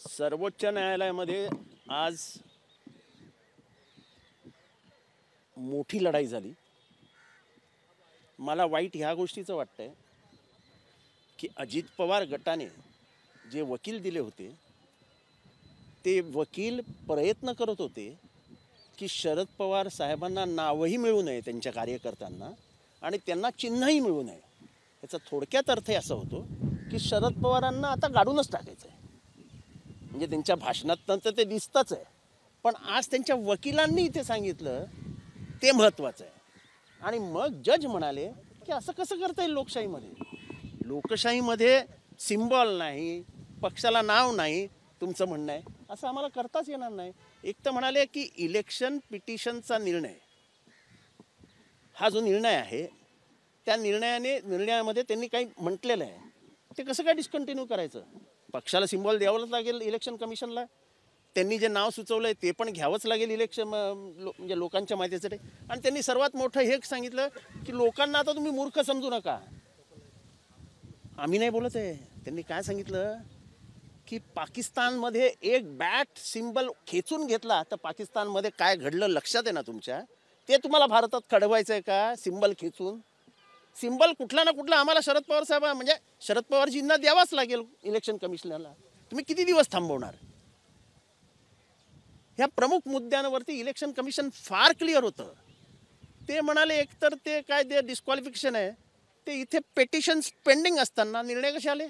सर्वोच्च न्यायालयामध्ये आज मोठी लढाई झाली। मला वाईट ह्या गोष्टीचं वाटतंय की अजित पवार गटाने जे वकील दिले होते ते वकील प्रयत्न करत होते की शरद पवार साहेबांना नावही मिळू नये त्यांच्या कार्यकर्त्यांना आणि त्यांना चिन्हही मिळू नये। याचा थोडक्यात अर्थ असा होतो की शरद पवारांना आता गाडूनच टाकायचं आहे। म्हणजे त्यांच्या भाषणात तर ते दिसतच आहे, पण आज त्यांच्या वकिलांनी इथे सांगितलं ते महत्त्वाचं आहे। आणि मग जज म्हणाले की असं कसं करता येईल लोकशाहीमध्ये? लोकशाहीमध्ये सिम्बॉल नाही, पक्षाला नाव नाही, तुमचं म्हणणं आहे असं आम्हाला करताच येणार नाही। एक तर म्हणाले की इलेक्शन पिटिशनचा निर्णय हा जो निर्णय आहे त्या निर्णयामध्ये त्यांनी काही म्हटलेलं आहे, ते कसं काय डिस्कंटिन्यू करायचं? पक्षाला सिम्बॉल द्यावंच लागेल इलेक्शन कमिशनला, त्यांनी जे नाव सुचवलंय ते पण घ्यावंच लागेल इलेक्शन म्हणजे लोकांच्या माहितीसाठी। आणि त्यांनी सर्वात मोठं हे सांगितलं की लोकांना आता तुम्ही मूर्ख समजू नका। आम्ही नाही बोलत आहे, त्यांनी काय सांगितलं की पाकिस्तानमध्ये एक बॅट सिम्बल खेचून घेतला तर पाकिस्तानमध्ये काय घडलं लक्षात आहे ना तुमच्या? ते तुम्हाला भारतात घडवायचं आहे का? सिम्बल खेचून सिम्बल कुठला ना कुठला आम्हाला शरद पवार साहेब म्हणजे शरद पवारजींना द्यावाच लागेल इलेक्शन कमिशनरला। तुम्ही किती दिवस थांबवणार? ह्या प्रमुख मुद्द्यांवरती इलेक्शन कमिशन फार क्लिअर होतं। ते म्हणाले एकतर ते काय ते डिस्क्वालिफिकेशन आहे, ते इथे पेटिशन्स पेंडिंग असताना निर्णय कसे आले?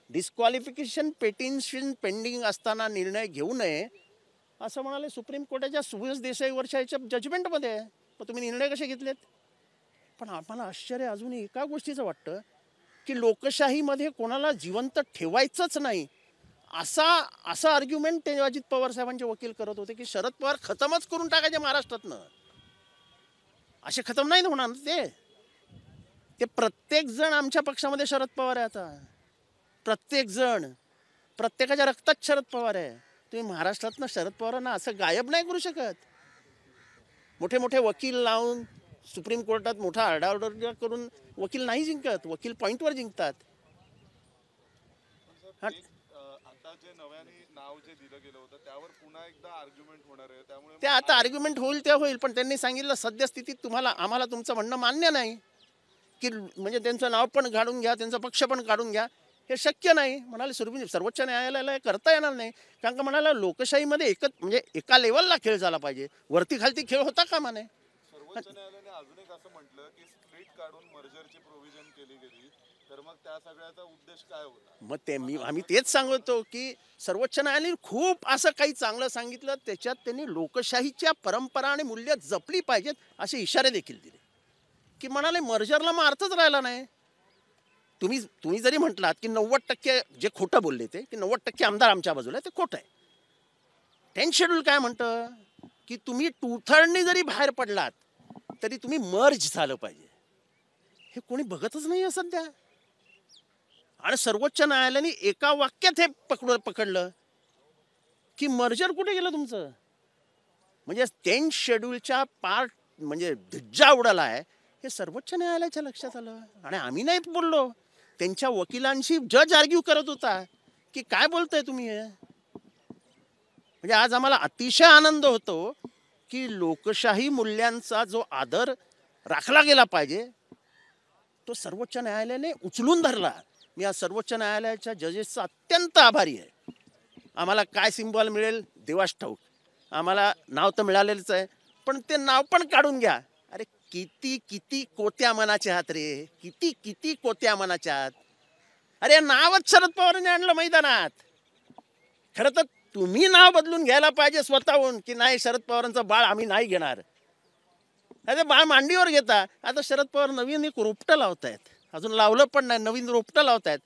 डिस्क्वालिफिकेशन पेटिशन पेंडिंग असताना निर्णय घेऊ नये असं म्हणाले सुप्रीम कोर्टाच्या सुयश देसाईवरच्या याच्या जजमेंटमध्ये आहे। मग तुम्ही निर्णय कसे घेतलेत? पण आम्हाला आश्चर्य अजूनही एका गोष्टीचं वाटतं की लोकशाहीमध्ये कोणाला जिवंत ठेवायचंच नाही असा आर्ग्युमेंट ते अजित पवार साहेबांचे वकील करत होते की शरद पवार खतमच करून टाकायचे महाराष्ट्रातनं। असे खतम नाही होणार ते प्रत्येक जण आमच्या पक्षामध्ये शरद पवार आहे। आता प्रत्येक जण, प्रत्येकाच्या रक्तात शरद पवार आहे। तुम्ही महाराष्ट्रातनं शरद पवारांना असं गायब नाही करू शकत। मोठे मोठे वकील लावून सुप्रीम कोर्टात मोठा आरडाओरडा करून वकील नाही जिंकत, वकील पॉईंटवर जिंकतात। आता जे नव्याने नाव जे दिलं गेलं होतं त्यावर पुन्हा एकदा आर्ग्युमेंट होणार आहे, त्यामुळे ते आता आर्ग्युमेंट होईल ते होईल, पण त्यांनी सांगितलं सद्यस्थितीत आम्हाला तुमचं म्हणणं मान्य नाही की म्हणजे त्यांचं नाव पण काढून घ्या, त्यांचा पक्ष पण काढून घ्या, हे शक्य नाही म्हणाले। सर्वोच्च न्यायालयाला करता येणार नाही, कारण का म्हणाला लोकशाहीमध्ये म्हणजे एका लेवलला खेळ झाला पाहिजे, वरती खालती खेळ होता कामा नये। सर्वोच्च न्यायालयाने अजून एक असं म्हटलं की स्प्लिट काढून मर्जरची प्रोव्हिजन केली गेली, तर मग त्या सगळ्याचा उद्देश काय होता? मग आम्ही तेच सांगतो की सर्वोच्च न्यायालयाने खूप असं काही चांगलं सांगितलं, त्याच्यात त्यांनी लोकशाहीच्या परंपरा आणि मूल्य जपली पाहिजेत असे इशारे देखील दिले की म्हणाले मर्जरला मग अर्थच राहिला नाही। तुम्ही जरी म्हटलात की 90% जे खोटं बोलले ते की 90% आमदार आमच्या बाजूला आहे, ते खोटं आहे। 10th शेड्यूल काय म्हणतं की तुम्ही 2/3 जरी बाहेर पडलात तरी तुम्ही मर्ज झालं पाहिजे। हे कोणी बघतच नाही सध्या। आणि सर्वोच्च न्यायालयाने एका वाक्यात हे पकडलं की मर्जर कुठे गेलं तुमचं? म्हणजे 10th शेड्यूलच्या पार्ट म्हणजे धज्जा उडाला आहे हे सर्वोच्च न्यायालयाच्या लक्षात आलं आणि आम्ही नाही बोललो। त्यांच्या वकिलांशी जज आर्ग्यू करत होता की काय बोलताय तुम्ही हे? म्हणजे आज आम्हाला अतिशय आनंद होतो की लोकशाही मूल्यांचा जो आदर राखला गेला पाहिजे तो सर्वोच्च न्यायालयाने उचलून धरला। मी आज सर्वोच्च न्यायालयाच्या जजेसचा अत्यंत आभारी आहे। आम्हाला काय सिम्बॉल मिळेल देवास ठाऊक, आम्हाला नाव तर मिळालेलंच आहे, पण ते नाव पण काढून घ्या। अरे किती किती कोत्या मनाचे आहात रे, किती किती कोत्या मनाचे आहात। अरे नावच शरद पवारांनी आणलं मैदानात। खरं तर तुम्ही नाव बदलून घ्यायला पाहिजे स्वतःहून की नाही शरद पवारांचं बाळ आम्ही नाही घेणार। अरे बाळ मांडीवर घेता। आता शरद पवार नवीन एक रोपटं लावतायत, अजून लावलं पण नाही, नवीन रोपटं लावतायत।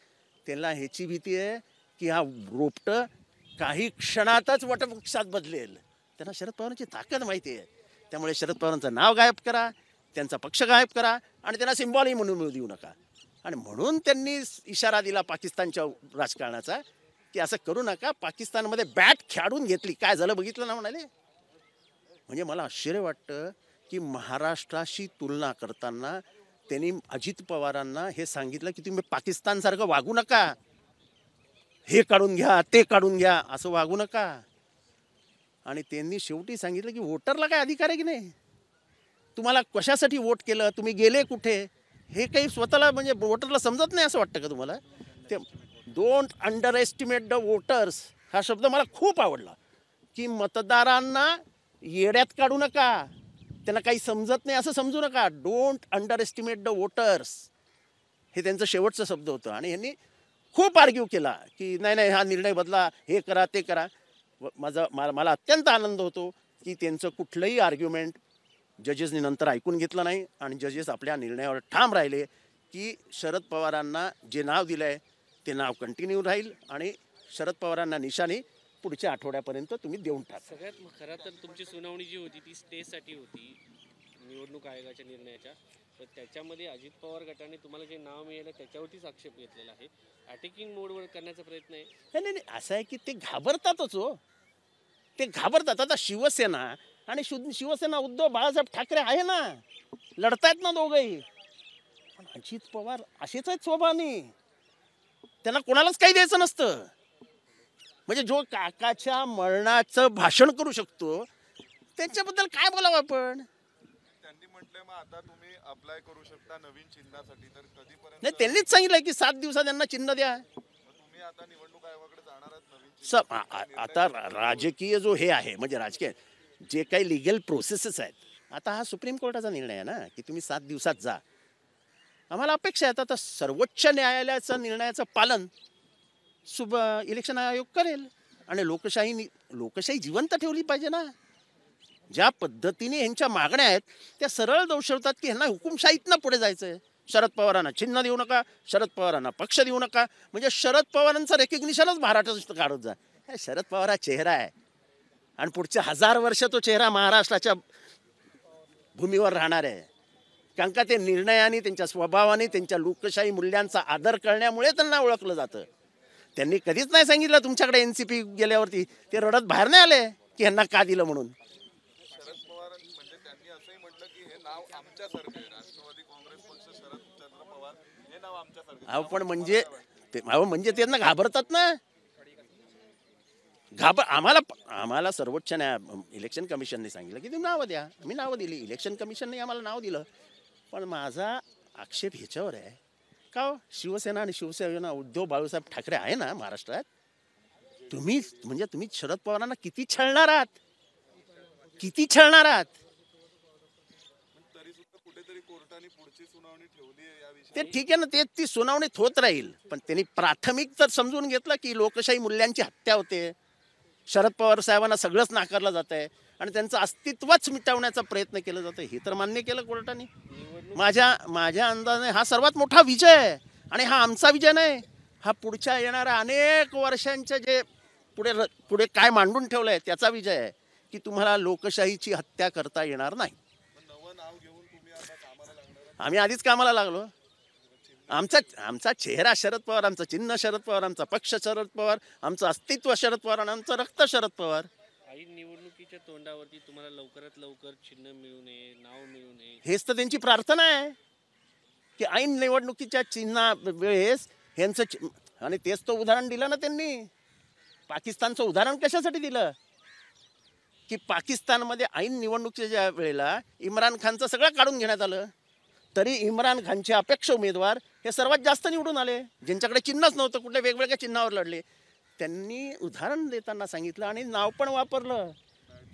त्यांना ह्याची भीती आहे की हा रोपटं काही क्षणातच वटवृक्षात बदलेल। त्यांना शरद पवारांची ताकद माहिती आहे, त्यामुळे शरद पवारांचं नाव गायब करा, त्यांचा पक्ष गायब करा आणि त्यांना सिम्बॉलही म्हणून मिळू देऊ नका। आणि म्हणून त्यांनी इशारा दिला पाकिस्तानच्या राजकारणाचा की असं करू नका। पाकिस्तानमध्ये बॅट खेळून घेतली, काय झालं बघितलं ना म्हणाले। म्हणजे मला आश्चर्य वाटतं की महाराष्ट्राशी तुलना करताना त्यांनी अजित पवारांना हे सांगितलं की तुम्ही पाकिस्तानसारखं वागू नका। हे काढून घ्या ते काढून घ्या असं वागू नका. आणि त्यांनी शेवटी सांगितलं की वोटरला काय अधिकार आहे की नाही, तुम्हाला कशासाठी वोट केलं, तुम्ही गेले कुठे, हे काही स्वतःला म्हणजे वोटरला समजत नाही असं वाटतं का तुम्हाला. ते don't under estimate the voters हा शब्द मला खूप आवडला, की मतदारांना येड्यात काढू नका, त्यांना काही समजत नाही असं समजू नका. Don't under estimate the voters हे त्यांचं शेवटचं शब्द होतं. आणि यांनी खूप आर्ग्यू केला की नाही नाही हा निर्णय बदला, हे करा ते करा. मला अत्यंत आनंद होतो की त्यांचं कुठलंही आर्ग्युमेंट जजेसनी नंतर ऐकून घेतलं नाही आणि जजेस आपल्या निर्णयावर ठाम राहिले की शरद पवारांना जे नाव दिलं आहे ते नाव कंटिन्यू राहील आणि शरद पवारांना निशाणी पुढच्या आठवड्यापर्यंत तुम्ही देऊन टाका. सगळ्यात खरं तर तुमची सुनावणी जी होती ती स्टेसाठी होती निवडणूक आयोगाच्या निर्णयाच्या, तर त्याच्यामध्ये अजित पवार गटाने तुम्हाला जे नाव मिळालं त्याच्यावरतीच आक्षेप घेतलेला आहे. अटॅकिंग मोडवर करण्याचा प्रयत्न आहे. नाही नाही, असं आहे की ते घाबरतातच हो, ते घाबरतात. आता शिवसेना आणि शिवसेना उद्धव बाळासाहेब ठाकरे आहे ना, लढतायत ना दोघंही. पण अजित पवार असेच आहेत स्वभावाने, त्यांना कोणालाच काही द्यायचं नसतं. म्हणजे जो काकाच्या मरणाचं भाषण करू शकतो त्यांच्याबद्दल काय बोलावं आपण. त्यांनी म्हटलंय मग आता तुम्ही अप्लाय करू शकता नवीन चिन्हासाठी, तर कधीपर्यंत नाही, त्यांनीच सांगितलंय की 7 दिवसात त्यांना चिन्ह द्या. मग तुम्ही आता निवडणूक आयोगाकडे जाणार आहात नवीन चिन्ह? आता राजकीय जो हे आहे म्हणजे राजकीय जे काही लिगल प्रोसेसेस आहेत, आता हा सुप्रीम कोर्टाचा निर्णय आहे ना की तुम्ही 7 दिवसात जा. आम्हाला अपेक्षा आहे आता सर्वोच्च न्यायालयाचं निर्णयाचं पालन इलेक्शन आयोग करेल आणि लोकशाही जिवंत ठेवली पाहिजे ना. ज्या पद्धतीने यांच्या मागण्या आहेत त्या सरळ दर्शवतात की ह्यांना हुकुमशाहीतनं पुढे जायचं आहे. शरद पवारांना चिन्ह देऊ नका, शरद पवारांना पक्ष देऊ नका, म्हणजे शरद पवारांचं रेकग्निशनच महाराष्ट्रात काढत जा. शरद पवार हा चेहरा आहे आणि पुढचे 1000 वर्ष तो चेहरा महाराष्ट्राच्या भूमीवर राहणार आहे. कारण का ते निर्णयाने, त्यांच्या स्वभावाने, त्यांच्या लोकशाही मूल्यांचा आदर करण्यामुळे त्यांना ओळखलं जातं. त्यांनी कधीच नाही सांगितलं तुमच्याकडे NCP गेल्यावरती ते रडत बाहेर नाही आले की ह्यांना का दिलं म्हणून. शरद पवार म्हणजे त्यांनी असंही म्हटलं की हे नाव आमच्यासारखं आहे, राष्ट्रवादी काँग्रेस पक्ष शरदचंद्र पवार हे नाव आमच्यासारखं आहे. अहो पण म्हणजे त्यांना घाबरतात ना. आम्हाला सर्वोच्च इलेक्शन कमिशनने सांगितलं की तुम्ही नावं द्या. आम्ही नावं दिली, इलेक्शन कमिशनने आम्हाला नाव दिलं. पण माझा आक्षेप ह्याच्यावर आहे का हो, शिवसेना आणि शिवसेना उद्धव बाळासाहेब ठाकरे आहे ना महाराष्ट्रात, तुम्ही शरद पवारांना किती छळणार आहात, किती छळणार आहात. तरी सुद्धा कुठेतरी कोर्टाने पुढची सुनावणी ठेवली आहे या ते विषयावर. ठीक आहे ना, ती सुनावणीत होत राहील. पण त्यांनी प्राथमिक तर समजून घेतलं की लोकशाही मूल्यांची हत्या होते, शरद पवार साहेबांना सगळंच नाकारलं जात आहे आणि त्यांचं अस्तित्वच मिटवण्याचा प्रयत्न केला जातो, हे तर मान्य केलं कोर्टाने. माझ्या अंदाजाने हा सर्वात मोठा विजय आहे. आणि हा आमचा विजय नाही, हा पुढच्या येणाऱ्या अनेक वर्षांच्या जे पुढे काय मांडून ठेवलं आहे त्याचा विजय आहे की तुम्हाला लोकशाहीची हत्या करता येणार नाही. नवं नाव घेऊन तुम्ही आता कामाला लागणार आहात. आम्ही आधीच कामाला लागलो. आमचा चेहरा शरद पवार, आमचं चिन्ह शरद पवार, आमचा पक्ष शरद पवार, आमचं अस्तित्व शरद पवार आणि आमचं रक्त शरद पवार. ऐन निवडणुकीच्या तोंडावरती तुम्हाला लवकरात लवकर चिन्ह मिळू नये, नाव मिळू नये, हेच तर त्यांची प्रार्थना आहे की ऐन निवडणुकीच्या चिन्हा वेळेस ह्यांचं आणि तेच तो उदाहरण दिलं ना त्यांनी. पाकिस्तानचं उदाहरण कशासाठी दिलं की पाकिस्तानमध्ये ऐन निवडणुकीच्या वेळेला इम्रान खानचं सगळं काढून घेण्यात आलं, तरी इम्रान खानचे अपेक्ष उमेदवार हे सर्वात जास्त निवडून आले, ज्यांच्याकडे चिन्हच नव्हतं, कुठल्या वेगवेगळ्या चिन्हावर लढले. त्यांनी उदाहरण देताना सांगितलं आणि नाव पण वापरलं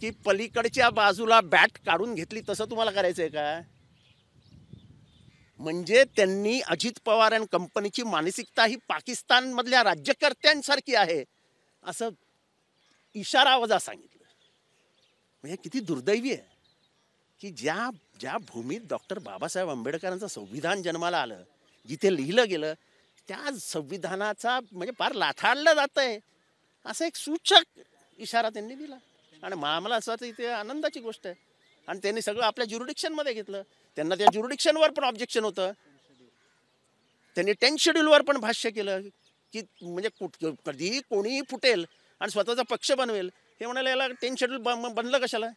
की पलीकडच्या बाजूला बॅट काढून घेतली तसं तुम्हाला करायचं आहे का. म्हणजे त्यांनी अजित पवार आणि कंपनीची मानसिकता ही पाकिस्तानमधल्या राज्यकर्त्यांसारखी आहे असं इशारा वजा सांगितलं. म्हणजे किती दुर्दैवी आहे की ज्या भूमीत डॉक्टर बाबासाहेब आंबेडकरांचं संविधान जन्माला आलं, जिथे लिहिलं गेलं त्या संविधानाचा म्हणजे फार लाथाडलं जात आहे असं एक सूचक इशारा त्यांनी दिला. आणि आम्हाला असं वाटतं इथे आनंदाची गोष्ट आहे. आणि त्यांनी सगळं आपल्या ज्युरिडिक्शनमध्ये घेतलं. त्यांना त्या ज्युरिडिक्शनवर पण ऑब्जेक्शन होतं. त्यांनी 10th शेड्यूलवर पण भाष्य केलं की म्हणजे कधीही कोणीही फुटेल आणि स्वतःचा पक्ष बनवेल. हे म्हणाले याला 10th शेड्यूल बनलं कशाला.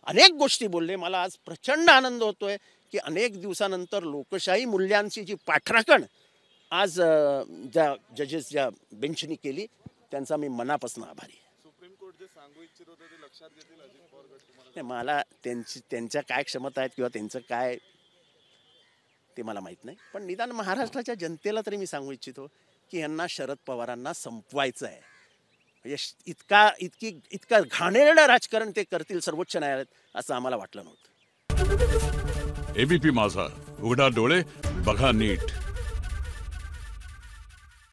अनेक गोष्टी बोलले. मला आज प्रचंड आनंद होतोय की अनेक दिवसानंतर लोकशाही मूल्यांची जी पाठराखण आज ज्या जजेस ज्या बेंचनी केली त्यांचा मी मनापासून आभारी आहे. सुप्रीम कोर्ट जे सांगू इच्छित होते ते लक्षात घेतील अजित पवार गट तुम्हाला? नाही, मला त्यांच्या काय क्षमता आहेत किंवा त्यांचं काय ते मला माहीत नाही, पण निदान महाराष्ट्राच्या जनतेला तरी मी सांगू इच्छितो की यांना शरद पवारांना संपवायचं आहे. म्हणजे इतका घाणेरडं राजकारण ते करतील सर्वोच्च न्यायालयात असं आम्हाला वाटलं नव्हतं. एबीपी माझा, उघडा डोळे बघा नीट.